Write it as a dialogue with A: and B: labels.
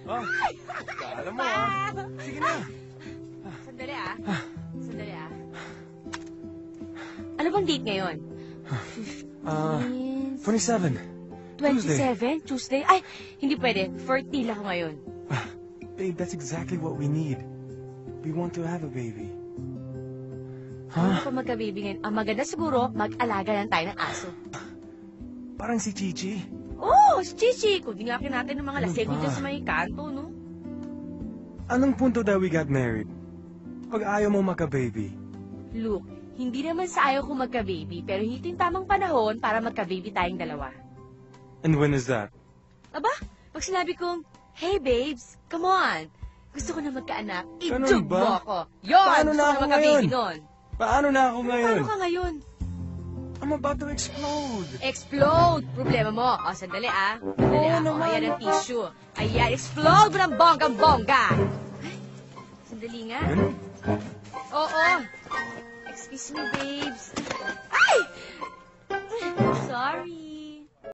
A: Ah, kala mo ah. Sige na.
B: Sandali ah. Sandali ah. Ano bang date ngayon?
A: 27.
B: 27? Tuesday? Ay, hindi pwede. 40 lang ako ngayon.
A: Babe, that's exactly what we need. We want to have a baby.
B: Ano
A: Huh?
B: pa magka-baby ngayon? Ang maganda siguro, mag-alaga lang tayo ng aso.
A: Parang si Chichi.
B: Oh, si Chichi! Kundi nga natin ng mga
A: Ano
B: lasego
A: ba?
B: dyan sa may kanto, no?
A: Anong punto that we got married? Pag ayaw mo magka-baby.
B: Look, hindi naman sa ayaw ko magka-baby, pero ito yung tamang panahon para magka-baby tayong dalawa.
A: And when is that?
B: Aba, pag sinabi kong, hey babes, come on! Gusto ko na magkaanak,
A: Ganun
B: i-jug mo
A: ba?
B: ako. Yon!
A: Paano
B: Gusto
A: na
B: ko
A: ako
B: magka-baby
A: ngayon?
B: nun.
A: Paano na ako ngayon?
B: Paano ka ngayon?
A: I'm about to explode.
B: Explode! Problema mo. O, sandali ah. Sandali
A: Oo
B: ah. O,
A: naman.
B: ayan ang tissue. Ayan, explode mo ng bonggang-bongga! Ay, sandali nga.
A: Ano?
B: Oo. Excuse me, babes.